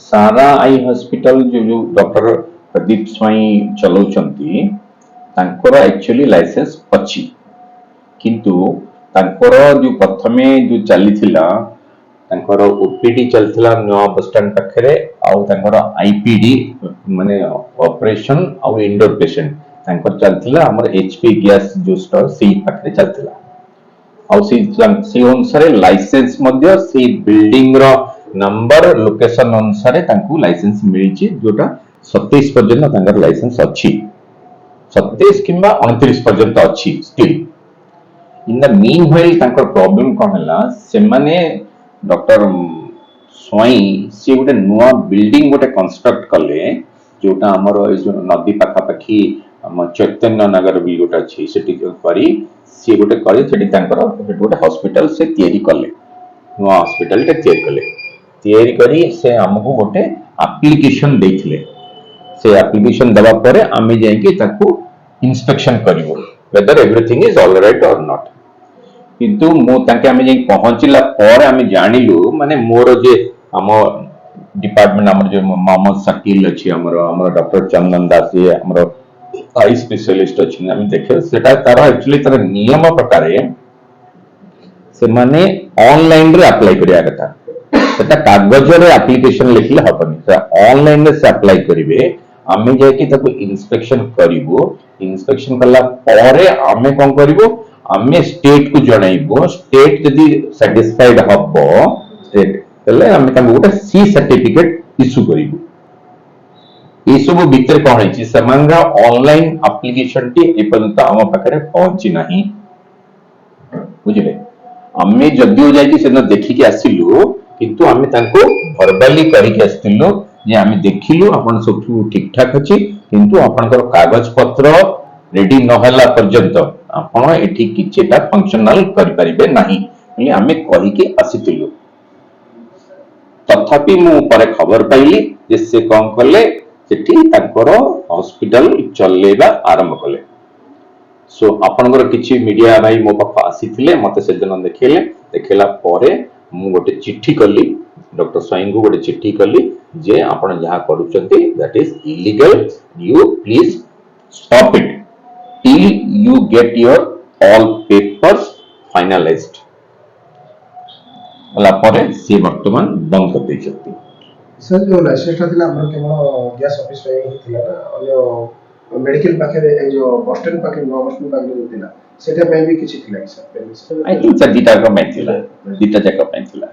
सारा eye hospital जो doctor Pradeep स्वाई चलाउछंती तांकर एक्चुअली लाइसेंस अछि किंतु तांकर जो प्रथमे जो चलीथिला तांकर ओपीडी चलथिला नवा बस स्टैंड पाखरे आउ तांकर आईपीडी माने ऑपरेशन आउ इंडोर पेशेंट तांकर चलथिला हमर एचपी गैस जो स्टोर सी पाखरे चलथिला आउ सी अनुसार लाइसेंस मध्य सी बिल्डिंग रो नंबर लोकेशन अनुसार तांको लाइसेंस मिलिछि जोटा 27 पर्यंत तांकर लाइसेंस अछि 27 किंबा 29 पर्यंत अछि still in the mean while तांकर प्रॉब्लम कोन हला से माने डॉक्टर स्वाई से गोटे नुआ बिल्डिंग गोटे कंस्ट्रक्ट कले जोटा हमर जो नदी पाखा पाखी चैतन्य नगर भी गोटे अछि सेठी करी से गोटे करी सेठी तांकर गोटे हॉस्पिटल से तयारी कले नुआ हॉस्पिटल के तयारी करी से हमको गोटे एप्लीकेशन देथिले से एप्लीकेशन दवा परे आमे जाय कि ताकू इंस्पेक्शन करिवो whether everything is all right or not किंतु मो ताके आमे जाय पहुंचला पर आमे जानिलु माने मोर जे हम डिपार्टमेंट हमर जो मोहम्मद शकील अछि हमर डॉक्टर चंदन दास जी हमर आई स्पेशलिस्ट अछि आमे देखे सेटा तार एक्चुअली तार नियम प्रकार से माने ऑनलाइन रे अप्लाई करिया कथा सेटा कागज रे एप्लीकेशन लिखले हबनी से ऑनलाइन रे से अप्लाई करिवे आमे जाय कि ताको इंस्पेक्शन करिवो इंस्पेक्शन करला परे आमे कोन करिवो आमे स्टेट को जणाइबो स्टेट जदी सैटिस्फाइड हबो स्टेट तले आमे ताको गोटे सी सर्टिफिकेट इशू करिवो ए सब भीतर कोन है समांगा ऑनलाइन एप्लीकेशन टी एपर्यंत हम पाखरे पहुंची नाही बुझिले आमे जदियो जाय कि सेना देखि के आसिलु किंतु आमे ताको वर्बली कहि के आसिलु जे आमे देखिलु अपन सब ठीक ठाक अछि किंतु आपनकर कागज पत्र रेडी न होला पर्यंत आपण एठी किछटा फंक्शनल करि परिबे नाही ili आमे कहि के आसितिलु तथापि मु परे खबर पाइली जे से कोन करले सेठी ताकर हॉस्पिटल चलेबा आरंभ कले सो आपनकर किछि मीडिया भाई मो पाख आसीथिले मते से दिन देखेला परे मु गोटे चिट्ठी कली डॉक्टर स्वाई को गोटे चिट्ठी कली जे आपण जहा करूचंती that is illegal you please stop it till you get your all papers finalised होला परे से वर्तमान बंद कर दै छथि सर जो लाइसेंस था हमर केवल गैस ऑफिस में ही थिला अन्य मेडिकल पाखे जो बस स्टैंड पाखे नो बस स्टैंड पाखे जो थिला सेटा पे भी किछि थिला सर आई थिंक सर दीटा का मैं थिला दीटा जगह पे थिला